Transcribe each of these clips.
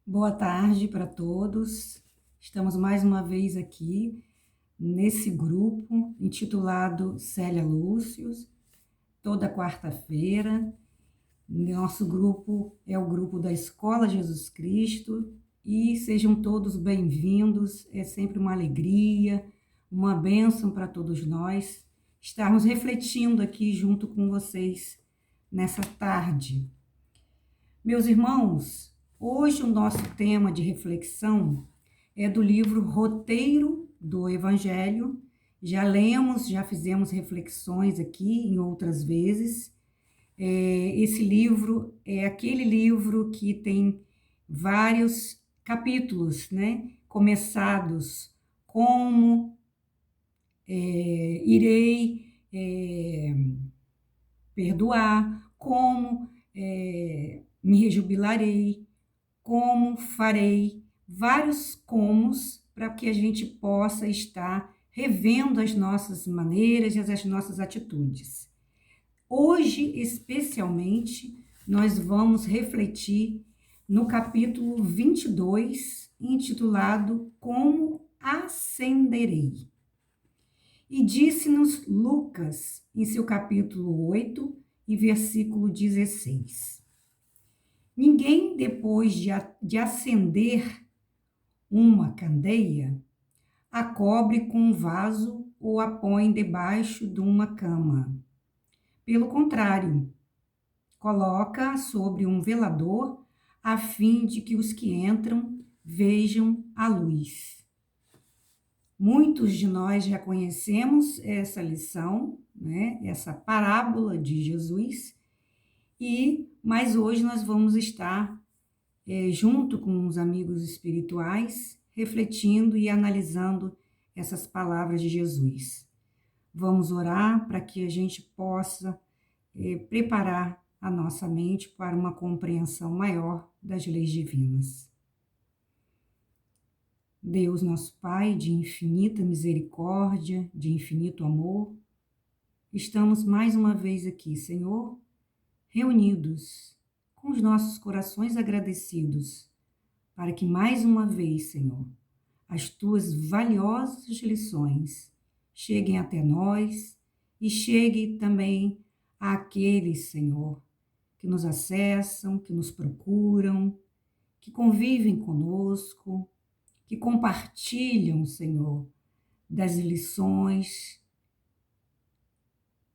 Boa tarde para todos. Estamos mais uma vez aqui nesse grupo intitulado Célia Lúcius, toda quarta-feira. Nosso grupo é o grupo da Escola Jesus Cristo e sejam todos bem-vindos. É sempre uma alegria, uma bênção para todos nós estarmos refletindo aqui junto com vocês nessa tarde. Meus irmãos, hoje o nosso tema de reflexão é do livro Roteiro do Evangelho. Já lemos, já fizemos reflexões aqui em outras vezes. Esse livro é aquele livro que tem vários capítulos, né? Começados como irei perdoar, como me rejubilarei, como farei, vários comos para que a gente possa estar revendo as nossas maneiras e as nossas atitudes. Hoje, especialmente, nós vamos refletir no capítulo 22, intitulado Como Ascenderei. E disse-nos Lucas, em seu capítulo 8 e versículo 16. Ninguém, depois de acender uma candeia, a cobre com um vaso ou a põe debaixo de uma cama. Pelo contrário, coloca sobre um velador, a fim de que os que entram vejam a luz. Muitos de nós já conhecemos essa lição, né? Essa parábola de Jesus, mas hoje nós vamos estar junto com os amigos espirituais, refletindo e analisando essas palavras de Jesus. Vamos orar para que a gente possa preparar a nossa mente para uma compreensão maior das leis divinas. Deus, nosso Pai, de infinita misericórdia, de infinito amor, estamos mais uma vez aqui, Senhor, reunidos com os nossos corações agradecidos, para que mais uma vez, Senhor, as tuas valiosas lições cheguem até nós e cheguem também àqueles, Senhor, que nos acessam, que nos procuram, que convivem conosco, que compartilham, Senhor, das lições,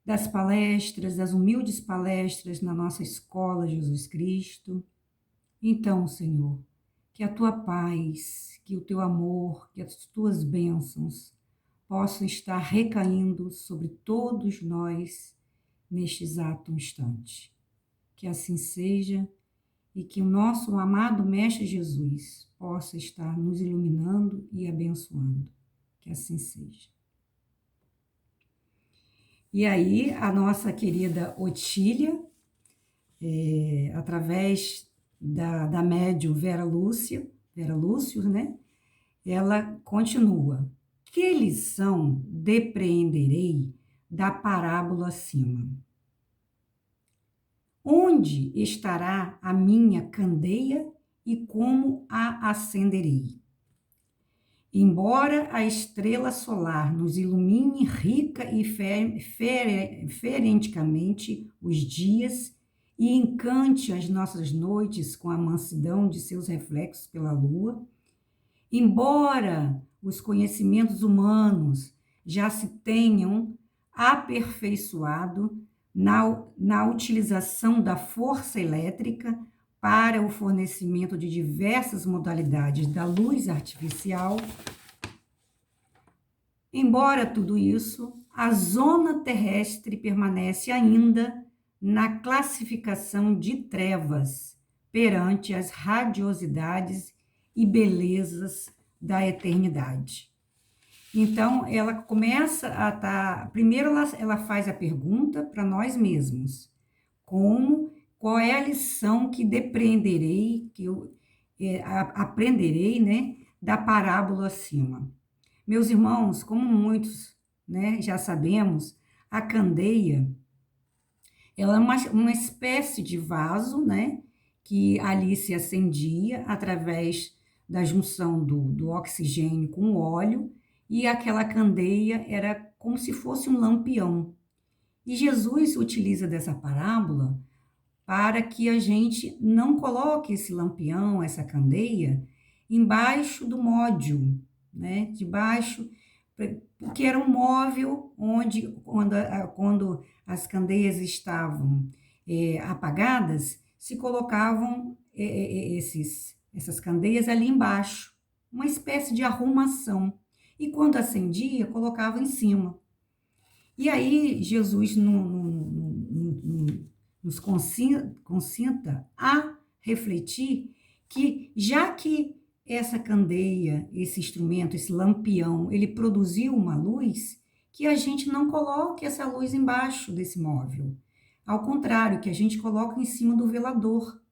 das palestras, das humildes palestras na nossa escola Jesus Cristo. Então, Senhor, que a tua paz, que o teu amor, que as tuas bênçãos possam estar recaindo sobre todos nós neste exato instante. Que assim seja e que o nosso amado Mestre Jesus possa estar nos iluminando e abençoando. Que assim seja. E aí, a nossa querida Otília, através da médium Vera Lúcius, né? Ela continua. Que lição depreenderei da parábola acima? Onde estará a minha candeia e como a acenderei? Embora a estrela solar nos ilumine rica e ferenticamente os dias e encante as nossas noites com a mansidão de seus reflexos pela lua, embora os conhecimentos humanos já se tenham aperfeiçoado na utilização da força elétrica para o fornecimento de diversas modalidades da luz artificial, embora tudo isso, a zona terrestre permanece ainda na classificação de trevas perante as radiosidades e belezas da eternidade. Então, ela começa a estar... Primeiro, ela faz a pergunta para nós mesmos. Qual é a lição que depreenderei, que eu aprenderei, né, da parábola acima? Meus irmãos, como muitos, né, já sabemos, a candeia, ela é uma espécie de vaso, né, que ali se acendia através da junção do oxigênio com o óleo, e aquela candeia era como se fosse um lampião. E Jesus utiliza dessa parábola para que a gente não coloque esse lampião, essa candeia, embaixo do módio, né? Debaixo, porque era um móvel onde, quando as candeias estavam apagadas, se colocavam essas candeias ali embaixo, uma espécie de arrumação. E quando acendia, colocava em cima. E aí Jesus nos consinta a refletir que, já que essa candeia, esse instrumento, esse lampião, ele produziu uma luz, que a gente não coloque essa luz embaixo desse móvel. Ao contrário, que a gente coloque em cima do velador,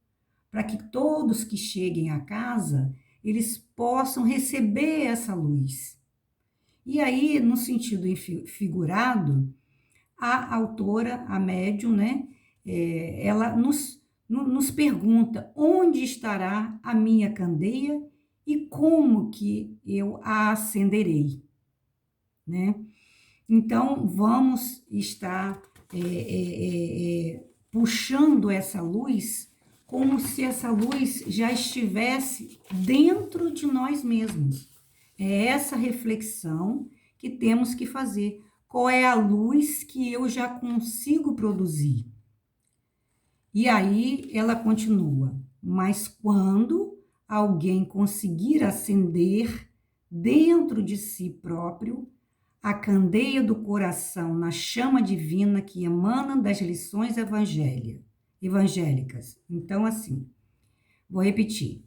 para que todos que cheguem à casa, eles possam receber essa luz. E aí, no sentido figurado, a autora, a médium, né, ela nos pergunta onde estará a minha candeia e como que eu a acenderei, né? Então, vamos estar puxando essa luz como se essa luz já estivesse dentro de nós mesmos. É essa reflexão que temos que fazer. Qual é a luz que eu já consigo produzir? E aí ela continua, mas quando alguém conseguir acender dentro de si próprio a candeia do coração na chama divina que emana das lições evangélicas. Então, assim, vou repetir.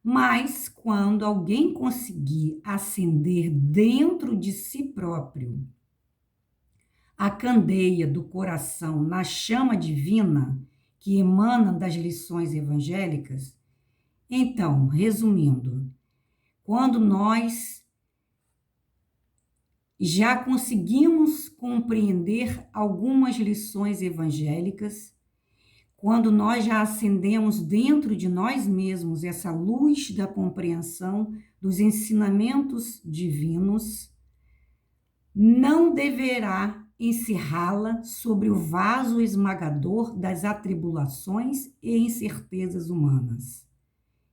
Mas quando alguém conseguir acender dentro de si próprio a candeia do coração na chama divina que emana das lições evangélicas, então, resumindo, quando nós já conseguimos compreender algumas lições evangélicas, quando nós já acendemos dentro de nós mesmos essa luz da compreensão dos ensinamentos divinos, não deverá encerrá-la sobre o vaso esmagador das atribulações e incertezas humanas.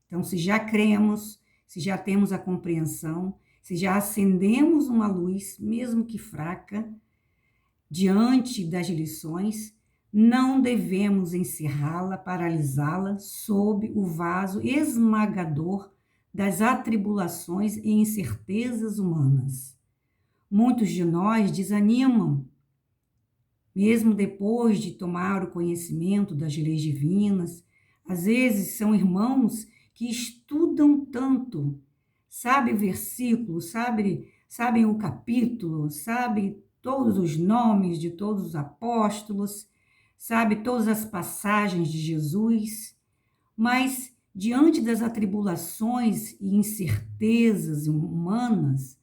Então, se já cremos, se já temos a compreensão, se já acendemos uma luz, mesmo que fraca, diante das lições, não devemos encerrá-la, paralisá-la sob o vaso esmagador das atribulações e incertezas humanas. Muitos de nós desanimam, mesmo depois de tomar o conhecimento das leis divinas. Às vezes são irmãos que estudam tanto, sabem o versículo, sabem o capítulo, sabem todos os nomes de todos os apóstolos, sabem todas as passagens de Jesus, mas diante das atribulações e incertezas humanas,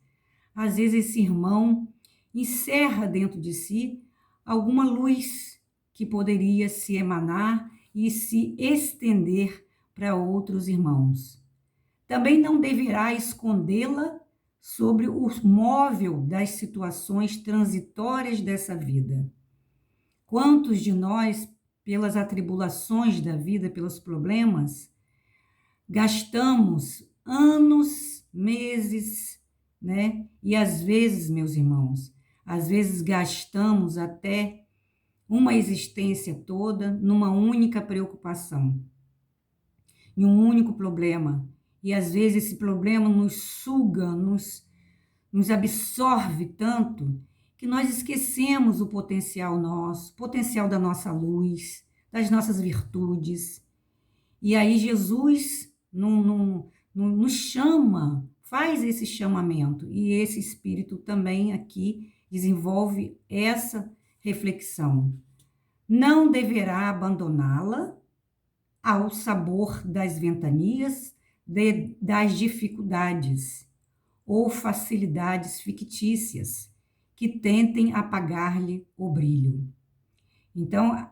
às vezes esse irmão encerra dentro de si alguma luz que poderia se emanar e se estender para outros irmãos. Também não deverá escondê-la sobre o móvel das situações transitórias dessa vida. Quantos de nós, pelas atribulações da vida, pelos problemas, gastamos anos, meses, né? E às vezes, meus irmãos, às vezes gastamos até uma existência toda numa única preocupação, em um único problema. E às vezes esse problema nos suga, nos absorve tanto que nós esquecemos o potencial nosso, o potencial da nossa luz, das nossas virtudes. E aí Jesus nos chama, faz esse chamamento, e esse Espírito também aqui desenvolve essa reflexão. Não deverá abandoná-la ao sabor das ventanias, das dificuldades ou facilidades fictícias que tentem apagar-lhe o brilho. Então,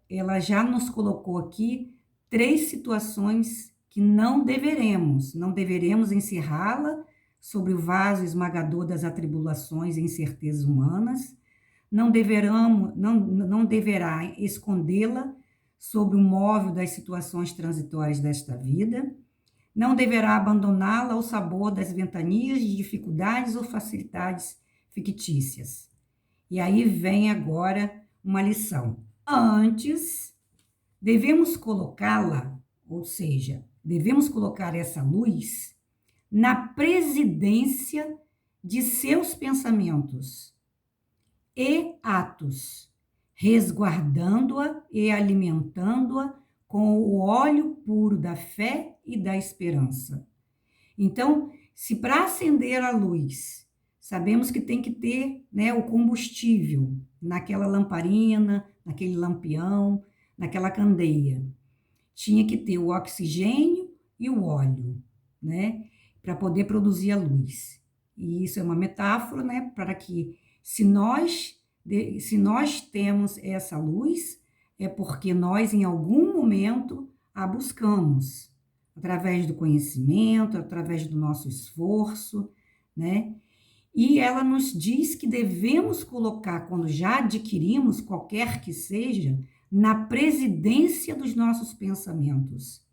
ela já nos colocou aqui 3 situações que não deveremos encerrá-la sobre o vaso esmagador das atribulações e incertezas humanas, não deverá escondê-la sobre o móvel das situações transitórias desta vida, não deverá abandoná-la ao sabor das ventanias de dificuldades ou facilidades fictícias. E aí vem agora uma lição. Antes, devemos colocá-la, ou seja, devemos colocar essa luz na presidência de seus pensamentos e atos, resguardando-a e alimentando-a com o óleo puro da fé e da esperança. Então, se para acender a luz, sabemos que tem que ter, né, o combustível naquela lamparina, naquele lampião, naquela candeia, tinha que ter o oxigênio e o óleo, né, para poder produzir a luz. E isso é uma metáfora, né, para que se nós temos essa luz, é porque nós em algum momento a buscamos, através do conhecimento, através do nosso esforço, né? E ela nos diz que devemos colocar, quando já adquirimos qualquer que seja, na presidência dos nossos pensamentos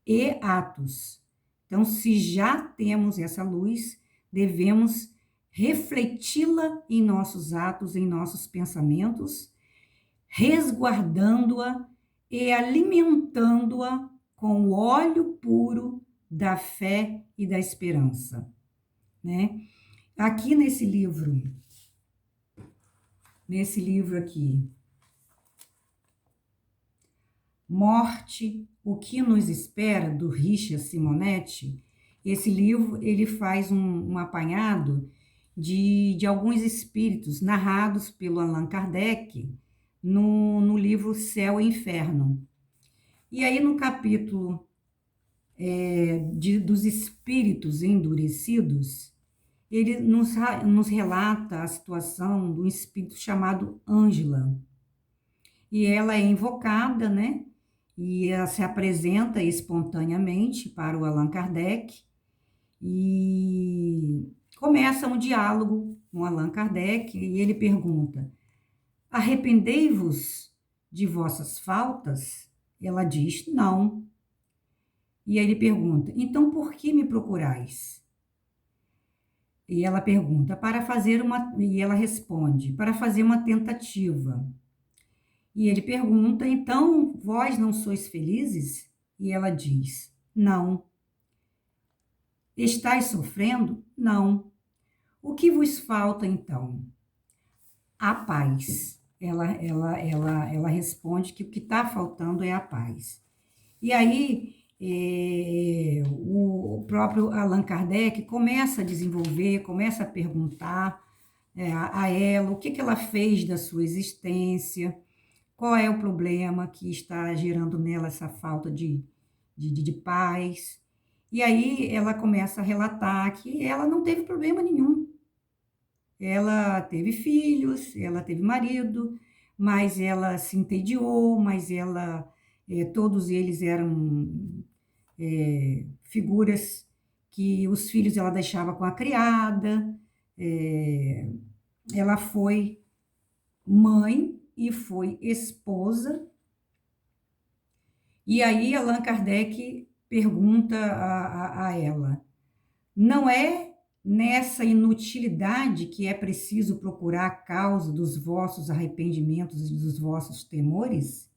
e atos. Então, se já temos essa luz, devemos refleti-la em nossos atos, em nossos pensamentos, resguardando-a e alimentando-a com o óleo puro da fé e da esperança, né? Aqui nesse livro aqui, Morte, o que nos espera, do Richard Simonetti, esse livro ele faz um apanhado de alguns espíritos narrados pelo Allan Kardec no livro Céu e Inferno. E aí no capítulo dos espíritos endurecidos, ele nos relata a situação do espírito chamado Ângela. E ela é invocada, né? E ela se apresenta espontaneamente para o Allan Kardec e começa um diálogo com Allan Kardec e ele pergunta: arrependei-vos de vossas faltas? Ela diz: não. E aí ele pergunta: então por que me procurais? E ela pergunta: e ela responde: para fazer uma tentativa. E ele pergunta: então vós não sois felizes? E ela diz: não. Estais sofrendo? Não. O que vos falta então? A paz. Ela responde que o que está faltando é a paz. E aí, o próprio Allan Kardec começa a desenvolver, começa a perguntar a ela o que ela fez da sua existência, qual é o problema que está gerando nela essa falta de paz. E aí ela começa a relatar que ela não teve problema nenhum. Ela teve filhos, ela teve marido, mas ela se entediou, todos eles eram figuras que os filhos ela deixava com a criada, ela foi mãe e foi esposa. E aí Allan Kardec pergunta a ela: não é nessa inutilidade que é preciso procurar a causa dos vossos arrependimentos e dos vossos temores?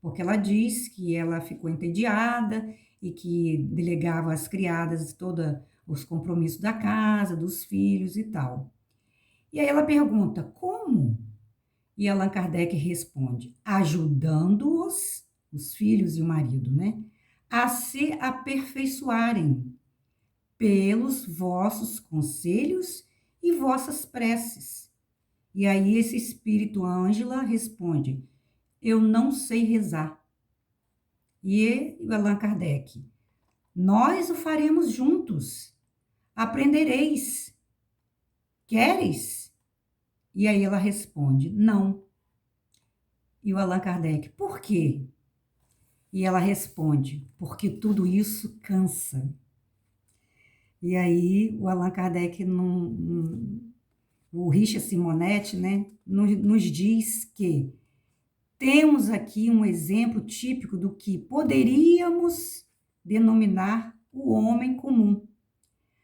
Porque ela diz que ela ficou entediada e que delegava às criadas todos os compromissos da casa, dos filhos e tal. E aí ela pergunta: como? E Allan Kardec responde: ajudando-os, os filhos e o marido, né, a se aperfeiçoarem pelos vossos conselhos e vossas preces. E aí esse espírito Ângela responde: eu não sei rezar. E o Allan Kardec: nós o faremos juntos. Aprendereis. Queres? E aí ela responde: não. E o Allan Kardec: por quê? E ela responde, porque tudo isso cansa. E aí o Allan Kardec, o Richard Simonetti, né, nos diz que temos aqui um exemplo típico do que poderíamos denominar o homem comum.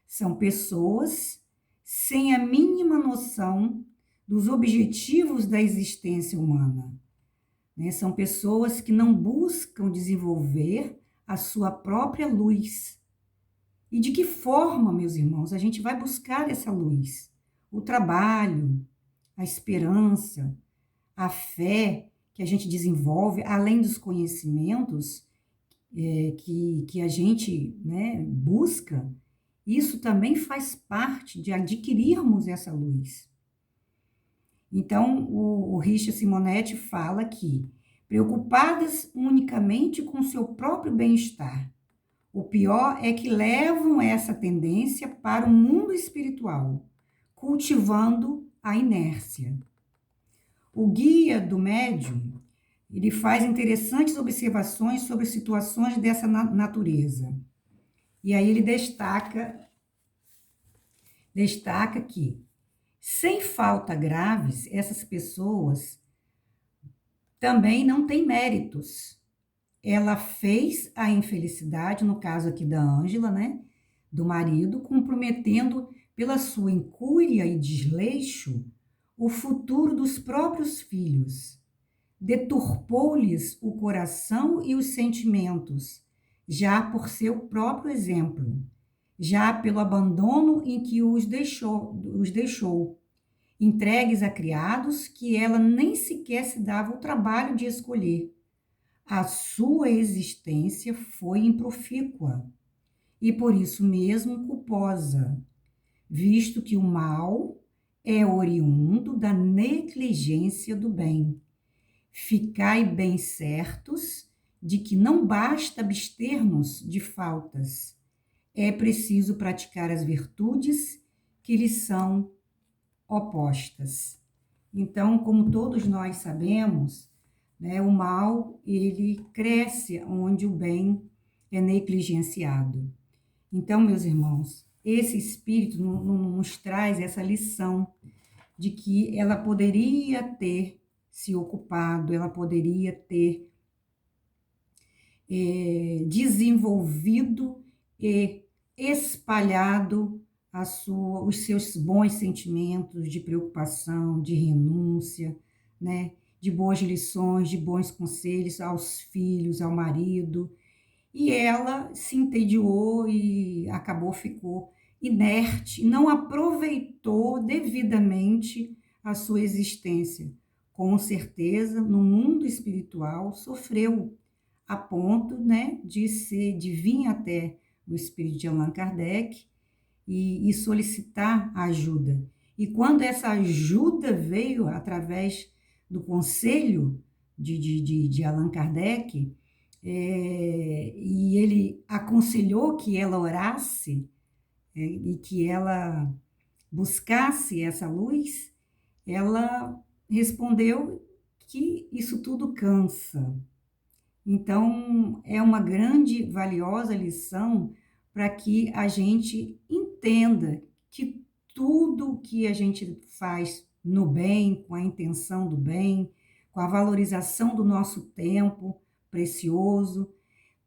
São pessoas sem a mínima noção dos objetivos da existência humana, né? São pessoas que não buscam desenvolver a sua própria luz. E de que forma, meus irmãos, a gente vai buscar essa luz? O trabalho, a esperança, a fé que a gente desenvolve, além dos conhecimentos que a gente, né, busca, isso também faz parte de adquirirmos essa luz. Então, o Richard Simonetti fala que, preocupadas unicamente com seu próprio bem-estar, o pior é que levam essa tendência para o mundo espiritual, cultivando a inércia. O guia do médium, ele faz interessantes observações sobre situações dessa natureza. E aí ele destaca que, sem falta graves, essas pessoas também não têm méritos. Ela fez a infelicidade, no caso aqui da Ângela, né, do marido, comprometendo pela sua incúria e desleixo o futuro dos próprios filhos. Deturpou-lhes o coração e os sentimentos, já por seu próprio exemplo, já pelo abandono em que os deixou, entregues a criados que ela nem sequer se dava o trabalho de escolher. A sua existência foi improfícua e por isso mesmo culposa, visto que o mal é oriundo da negligência do bem. Ficai bem certos de que não basta abster-nos de faltas, é preciso praticar as virtudes que lhes são opostas. Então, como todos nós sabemos, né, o mal, ele cresce onde o bem é negligenciado. Então, meus irmãos, esse espírito nos traz essa lição de que ela poderia ter se ocupado, ela poderia ter desenvolvido e espalhado os seus bons sentimentos de preocupação, de renúncia, né? De boas lições, de bons conselhos aos filhos, ao marido. E ela se entediou e ficou inerte, não aproveitou devidamente a sua existência. Com certeza, no mundo espiritual, sofreu a ponto, né, de vir até o espírito de Allan Kardec e solicitar ajuda. E quando essa ajuda veio através do conselho de Allan Kardec, e ele aconselhou que ela orasse e que ela buscasse essa luz, ela respondeu que isso tudo cansa. Então, é uma grande, valiosa lição para que a gente entenda que tudo que a gente faz no bem, com a intenção do bem, com a valorização do nosso tempo precioso,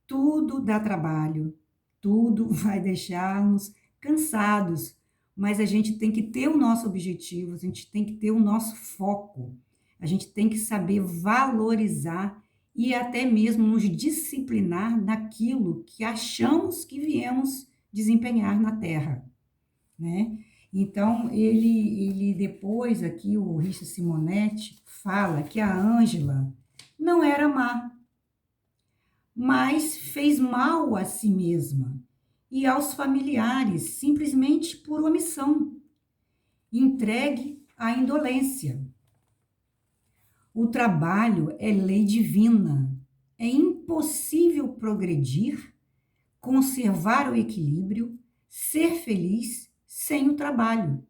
tudo dá trabalho, tudo vai deixar-nos cansados, mas a gente tem que ter o nosso objetivo, a gente tem que ter o nosso foco, a gente tem que saber valorizar e até mesmo nos disciplinar naquilo que achamos que viemos desempenhar na Terra, né? Então, ele depois aqui, o Richard Simonetti, fala que a Ângela não era má, mas fez mal a si mesma e aos familiares, simplesmente por omissão, entregue à indolência. O trabalho é lei divina, é impossível progredir, conservar o equilíbrio, ser feliz sem o trabalho.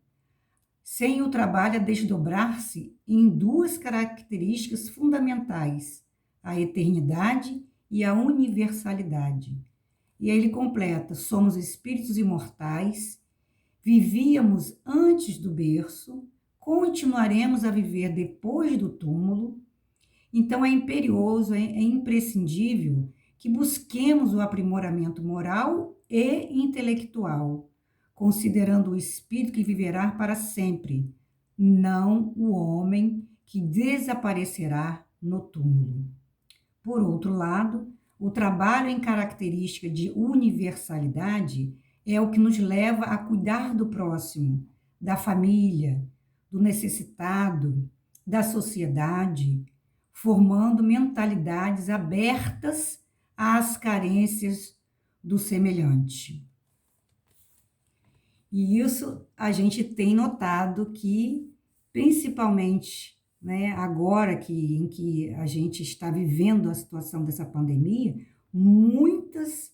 Sem o trabalho a desdobrar-se em duas características fundamentais, a eternidade e a universalidade. E aí ele completa: somos espíritos imortais, vivíamos antes do berço, continuaremos a viver depois do túmulo. Então é imperioso, é imprescindível que busquemos o aprimoramento moral e intelectual, considerando o espírito que viverá para sempre, não o homem que desaparecerá no túmulo. Por outro lado, o trabalho em característica de universalidade é o que nos leva a cuidar do próximo, da família, do necessitado, da sociedade, formando mentalidades abertas às carências do semelhante. E isso a gente tem notado que, principalmente, né, agora em que a gente está vivendo a situação dessa pandemia, muitas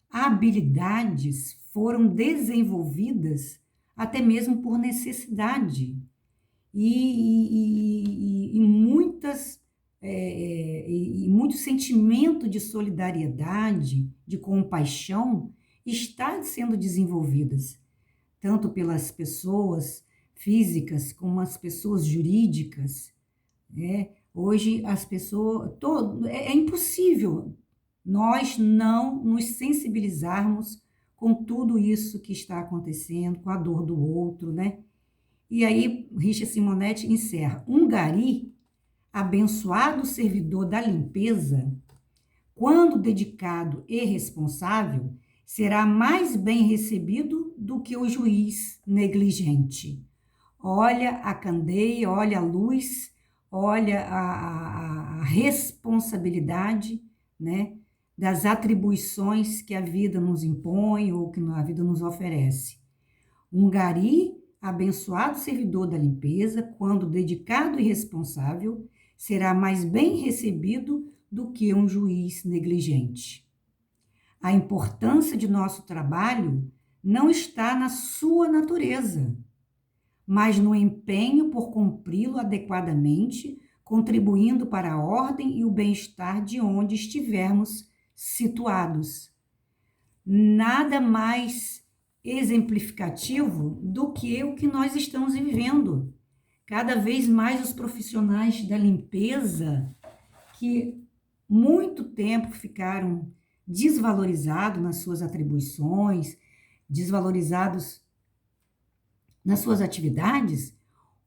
habilidades foram desenvolvidas até mesmo por necessidade. E muitas e muito sentimento de solidariedade, de compaixão, está sendo desenvolvidas, tanto pelas pessoas físicas como as pessoas jurídicas, né? Hoje as pessoas, é impossível nós não nos sensibilizarmos com tudo isso que está acontecendo, com a dor do outro, né? E aí, Richard Simonetti encerra: um gari, abençoado servidor da limpeza, quando dedicado e responsável, será mais bem recebido do que o juiz negligente. Olha a candeia, olha a luz, olha a responsabilidade, né, das atribuições que a vida nos impõe ou que a vida nos oferece. Um gari, abençoado servidor da limpeza, quando dedicado e responsável, será mais bem recebido do que um juiz negligente. A importância de nosso trabalho não está na sua natureza, mas no empenho por cumpri-lo adequadamente, contribuindo para a ordem e o bem-estar de onde estivermos situados. Nada mais exemplificativo do que o que nós estamos vivendo. Cada vez mais os profissionais da limpeza, que muito tempo ficaram desvalorizados nas suas atribuições, desvalorizados nas suas atividades,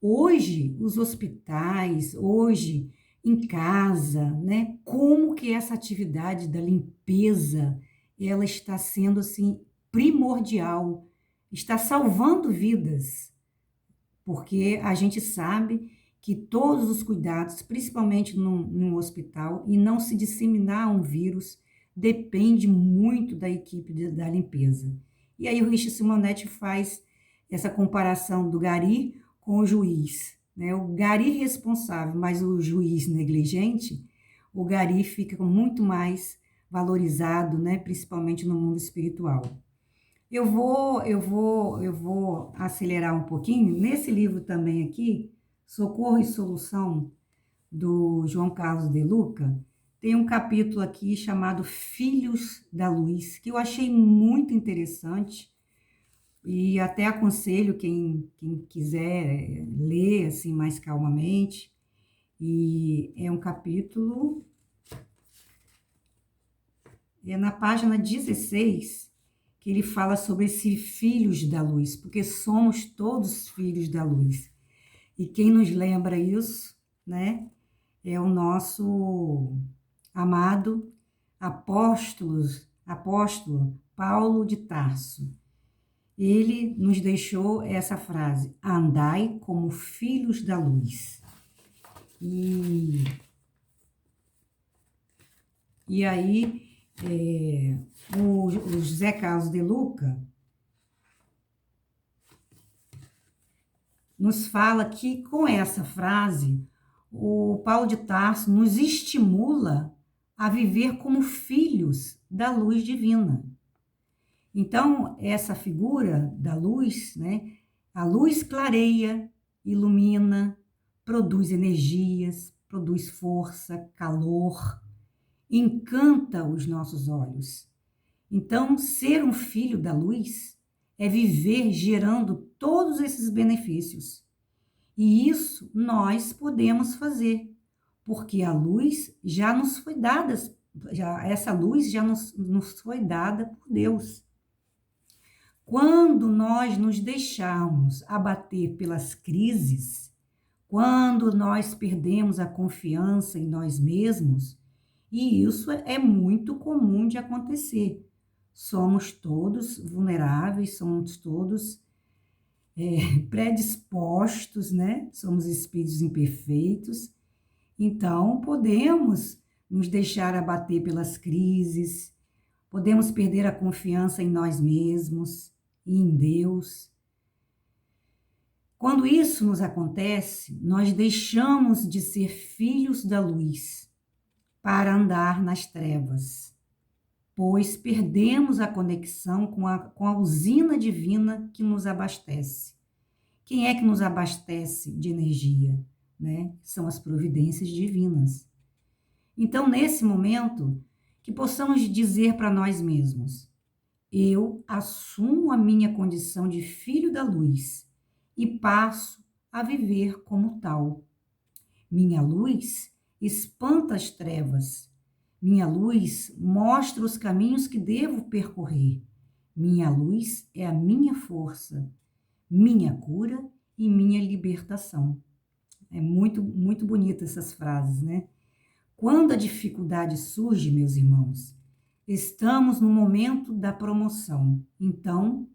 hoje os hospitais, hoje em casa, né? Como que essa atividade da limpeza, ela está sendo assim primordial, está salvando vidas, porque a gente sabe que todos os cuidados, principalmente num hospital, e não se disseminar um vírus, depende muito da equipe da limpeza. E aí o Richard Simonetti faz essa comparação do gari com o juiz, né? O gari responsável, mas o juiz negligente, o gari fica muito mais valorizado, né? Principalmente no mundo espiritual. Eu vou acelerar um pouquinho. Nesse livro também aqui, Socorro e Solução, do João Carlos de Luca, tem um capítulo aqui chamado Filhos da Luz, que eu achei muito interessante e até aconselho quem quiser ler assim mais calmamente. E é um capítulo, é na página 16, que ele fala sobre esses filhos da luz, porque somos todos filhos da luz. E quem nos lembra isso, né, é o nosso amado apóstolo Paulo de Tarso. Ele nos deixou essa frase: andai como filhos da luz. E aí, o José Carlos de Luca nos fala que, com essa frase, o Paulo de Tarso nos estimula a viver como filhos da luz divina. Então, essa figura da luz, né? A luz clareia, ilumina, produz energias, produz força, calor. encanta os nossos olhos. Então, ser um filho da luz é viver gerando todos esses benefícios. E isso nós podemos fazer, porque a luz já nos foi dada, essa luz já nos foi dada por Deus. Quando nós nos deixarmos abater pelas crises, quando nós perdemos a confiança em nós mesmos, e isso é muito comum de acontecer. Somos todos vulneráveis, somos todos predispostos, né? Somos espíritos imperfeitos. Então, podemos nos deixar abater pelas crises, podemos perder a confiança em nós mesmos e em Deus. Quando isso nos acontece, nós deixamos de ser filhos da luz para andar nas trevas, pois perdemos a conexão com a usina divina que nos abastece. Quem é que nos abastece de energia? Né? São as providências divinas. Então, nesse momento, que possamos dizer para nós mesmos: eu assumo a minha condição de filho da luz e passo a viver como tal. Minha luz espanta as trevas. Minha luz mostra os caminhos que devo percorrer. Minha luz é a minha força, minha cura e minha libertação. É muito, muito bonita essas frases, né? Quando a dificuldade surge, meus irmãos, estamos no momento da promoção. Então,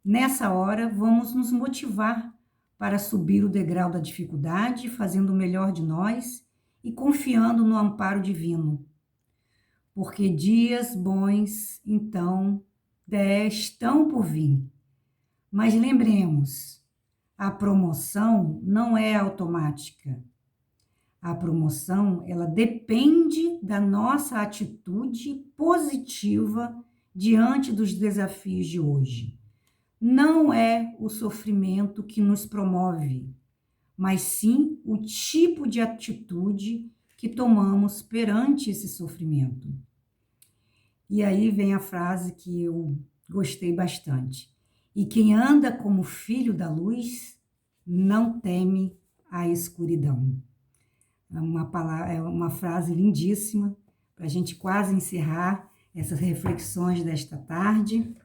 nessa hora, vamos nos motivar para subir o degrau da dificuldade, fazendo o melhor de nós e confiando no amparo divino. Porque dias bons, então, estão por vir. Mas lembremos, a promoção não é automática. A promoção, ela depende da nossa atitude positiva diante dos desafios de hoje. Não é o sofrimento que nos promove, mas sim o tipo de atitude que tomamos perante esse sofrimento. E aí vem a frase que eu gostei bastante. E quem anda como filho da luz não teme a escuridão. É uma frase lindíssima para a gente quase encerrar essas reflexões desta tarde.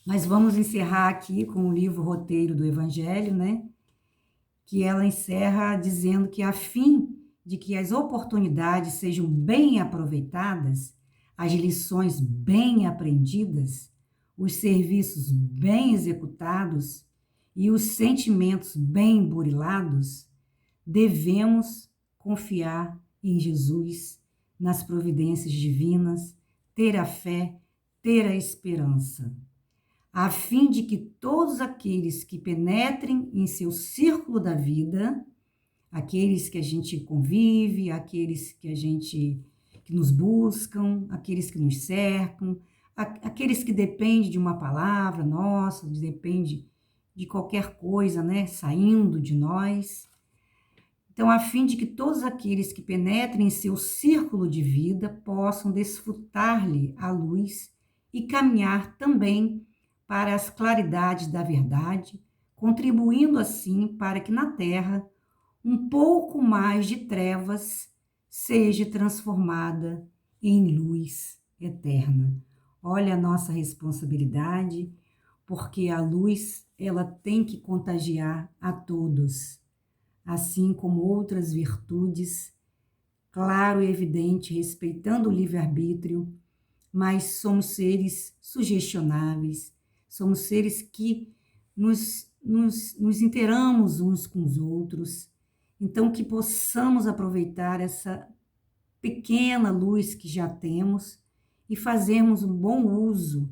Mas vamos encerrar aqui com o livro Roteiro do Evangelho, né? Que ela encerra dizendo que a fim de que as oportunidades sejam bem aproveitadas, as lições bem aprendidas, os serviços bem executados e os sentimentos bem burilados, devemos confiar em Jesus, nas providências divinas, ter a fé, ter a esperança, a fim de que todos aqueles que penetrem em seu círculo da vida, aqueles que a gente convive, aqueles que nos buscam, aqueles que nos cercam, aqueles que dependem de uma palavra nossa, depende de qualquer coisa, né, saindo de nós. Então, a fim de que todos aqueles que penetrem em seu círculo de vida possam desfrutar-lhe a luz e caminhar também para as claridades da verdade, contribuindo assim para que na Terra um pouco mais de trevas seja transformada em luz eterna. Olha a nossa responsabilidade, porque a luz, ela tem que contagiar a todos, assim como outras virtudes, claro e evidente, respeitando o livre-arbítrio, mas somos seres sugestionáveis, somos seres que nos inteiramos uns com os outros. Então, que possamos aproveitar essa pequena luz que já temos e fazermos um bom uso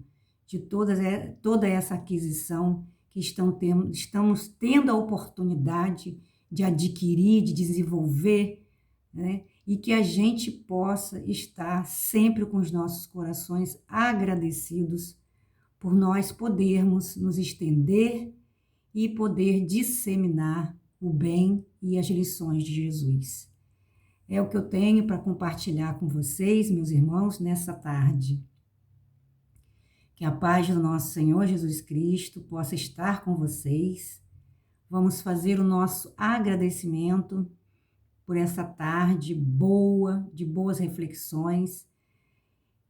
de toda essa aquisição que estamos tendo a oportunidade de adquirir, de desenvolver, né? E que a gente possa estar sempre com os nossos corações agradecidos por nós podermos nos estender e poder disseminar o bem e as lições de Jesus. É o que eu tenho para compartilhar com vocês, meus irmãos, nessa tarde. Que a paz do nosso Senhor Jesus Cristo possa estar com vocês. Vamos fazer o nosso agradecimento por essa tarde boa, de boas reflexões,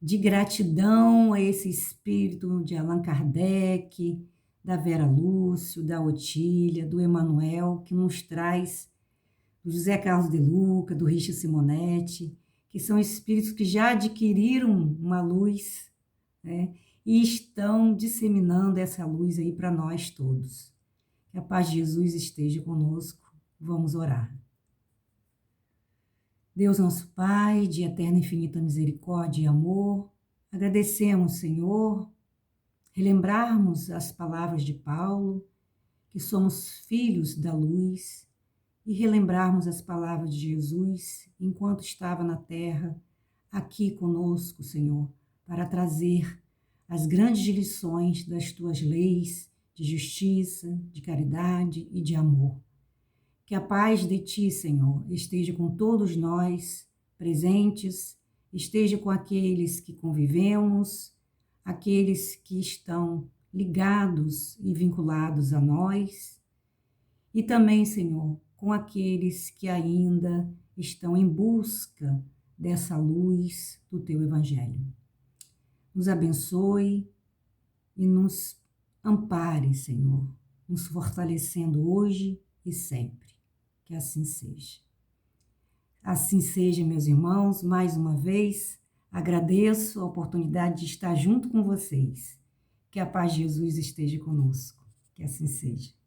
de gratidão a esse espírito de Allan Kardec, da Vera Lúcio, da Otília, do Emanuel, que nos traz, do José Carlos de Luca, do Richard Simonetti, que são espíritos que já adquiriram uma luz, né, e estão disseminando essa luz aí para nós todos. Que a paz de Jesus esteja conosco. Vamos orar. Deus nosso Pai, de eterna e infinita misericórdia e amor, agradecemos, Senhor, relembrarmos as palavras de Paulo, que somos filhos da luz, e relembrarmos as palavras de Jesus enquanto estava na terra, aqui conosco, Senhor, para trazer as grandes lições das tuas leis de justiça, de caridade e de amor. Que a paz de ti, Senhor, esteja com todos nós presentes, esteja com aqueles que convivemos, aqueles que estão ligados e vinculados a nós, e também, Senhor, com aqueles que ainda estão em busca dessa luz do teu Evangelho. Nos abençoe e nos ampare, Senhor, nos fortalecendo hoje e sempre. Que assim seja. Assim seja, meus irmãos, mais uma vez, agradeço a oportunidade de estar junto com vocês. Que a paz de Jesus esteja conosco. Que assim seja.